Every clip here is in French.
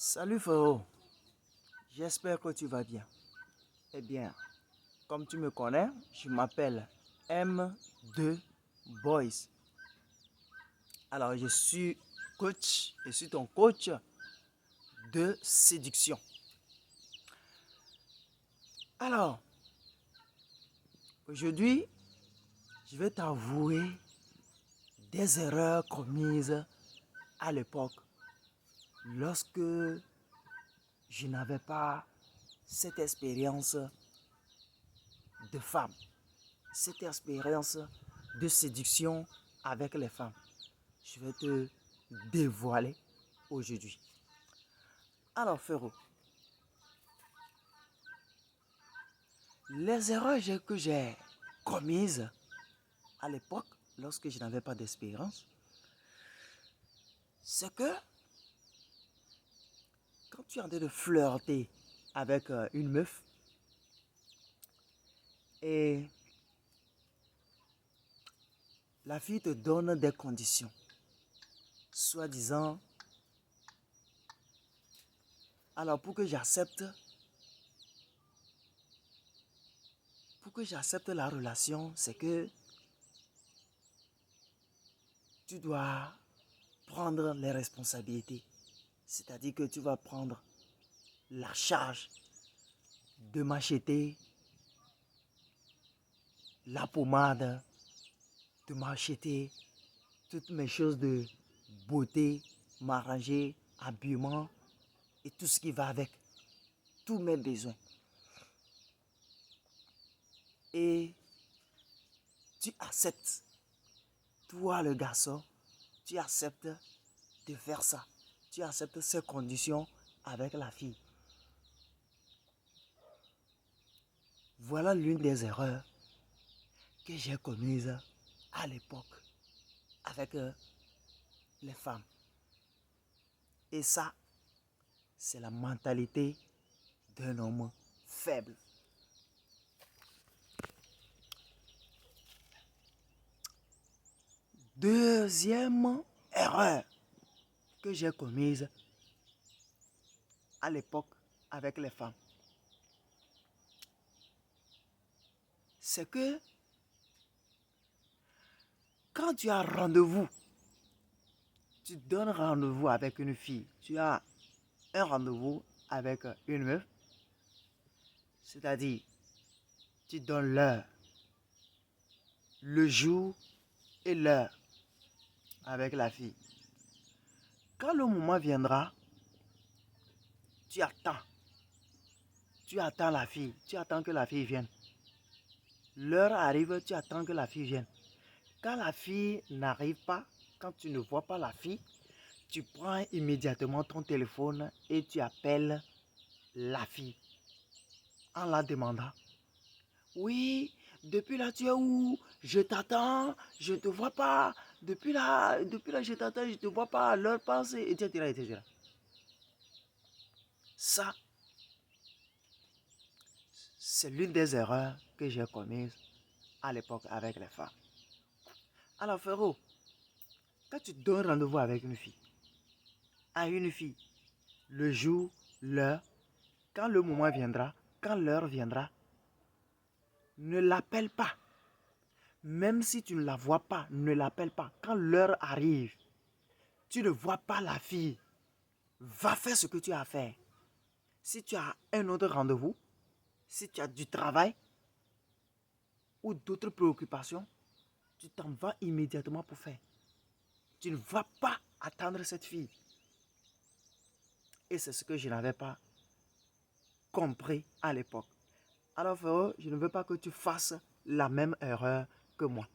Salut frérot, j'espère que tu vas bien. Eh bien, comme tu me connais, je m'appelle M2 Boys. Alors, je suis ton coach de séduction. Alors, aujourd'hui, je vais t'avouer des erreurs commises à l'époque lorsque je n'avais pas cette expérience de femme, cette expérience de séduction avec les femmes. Je vais te dévoiler aujourd'hui. Alors, frérot, les erreurs que j'ai commises à l'époque, lorsque je n'avais pas d'expérience, c'est que quand tu es en train de flirter avec une meuf et la fille te donne des conditions, soi-disant, alors pour que j'accepte la relation, c'est que tu dois prendre les responsabilités. C'est-à-dire que tu vas prendre la charge de m'acheter la pommade, de m'acheter toutes mes choses de beauté, m'arranger, habillement et tout ce qui va avec, tous mes besoins. Et tu acceptes, toi le garçon, tu acceptes de faire ça. Tu acceptes ces conditions avec la fille. Voilà l'une des erreurs que j'ai commises à l'époque avec les femmes. Et ça, c'est la mentalité d'un homme faible. Deuxième erreur que j'ai commise à l'époque avec les femmes, c'est que quand tu as rendez-vous, tu donnes rendez-vous avec une fille, tu as un rendez-vous avec une meuf, c'est-à-dire tu donnes l'heure, le jour et l'heure avec la fille. Quand le moment viendra, tu attends. Tu attends la fille, tu attends que la fille vienne. L'heure arrive, tu attends que la fille vienne. Quand la fille n'arrive pas, quand tu ne vois pas la fille, tu prends immédiatement ton téléphone et tu appelles la fille en la demandant. Oui, depuis là tu es où? Je t'attends, je ne te vois pas. Depuis là je t'attends, je ne te vois pas. L'heure passe, etc., etc. Ça, c'est l'une des erreurs que j'ai commises à l'époque avec les femmes. Alors frérot, quand tu donnes rendez-vous avec une fille, à une fille, le jour, l'heure, quand le moment viendra, quand l'heure viendra, ne l'appelle pas. Même si tu ne la vois pas, ne l'appelle pas. Quand l'heure arrive, tu ne vois pas la fille. Va faire ce que tu as à faire. Si tu as un autre rendez-vous, si tu as du travail ou d'autres préoccupations, tu t'en vas immédiatement pour faire. Tu ne vas pas attendre cette fille. Et c'est ce que je n'avais pas compris à l'époque. Alors frérot, je ne veux pas que tu fasses la même erreur que moi.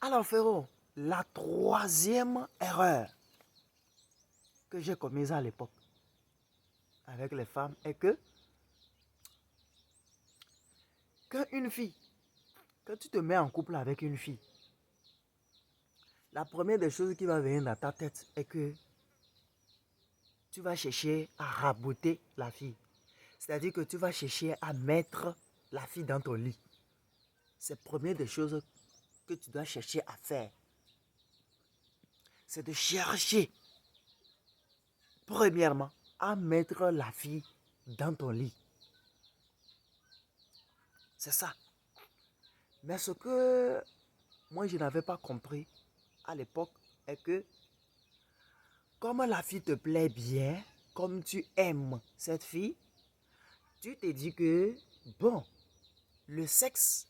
Alors frérot, la troisième erreur que j'ai commise à l'époque avec les femmes est que quand une fille, quand tu te mets en couple avec une fille, la première des choses qui va venir dans ta tête est que tu vas chercher à raboter la fille. C'est-à-dire que tu vas chercher à mettre la fille dans ton lit. C'est la première des choses que tu dois chercher à faire. C'est de chercher premièrement, à mettre la fille dans ton lit. C'est ça. Mais ce que moi, je n'avais pas compris à l'époque est que comme la fille te plaît bien, comme tu aimes cette fille, tu te dis que, bon, le sexe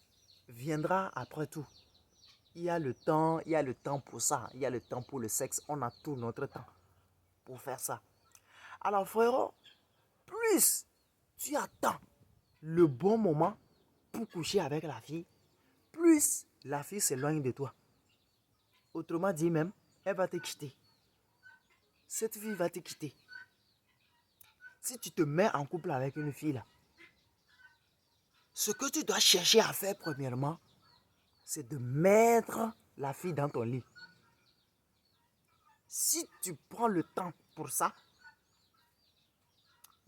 viendra après tout. Il y a le temps pour ça, il y a le temps pour le sexe, on a tout notre temps pour faire ça. Alors frérot, plus tu attends le bon moment pour coucher avec la fille, plus la fille s'éloigne de toi. Autrement dit même, elle va te quitter. Cette fille va te quitter. Si tu te mets en couple avec une fille là, ce que tu dois chercher à faire premièrement, c'est de mettre la fille dans ton lit. Si tu prends le temps pour ça,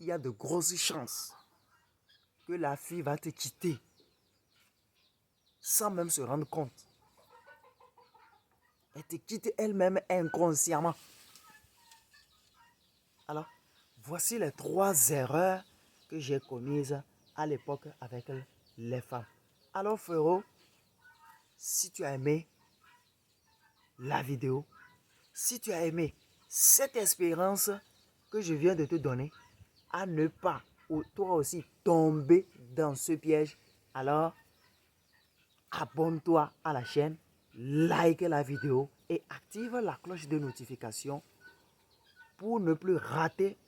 il y a de grosses chances que la fille va te quitter sans même se rendre compte. Elle te quitte elle-même inconsciemment. Alors, voici les 3 erreurs que j'ai commises à l'époque avec les femmes. Alors, frérot, si tu as aimé la vidéo, si tu as aimé cette expérience que je viens de te donner, à ne pas, ou toi aussi, tomber dans ce piège, alors abonne-toi à la chaîne, like la vidéo et active la cloche de notification pour ne plus rater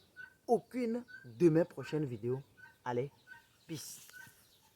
aucune de mes prochaines vidéos. Allez, peace.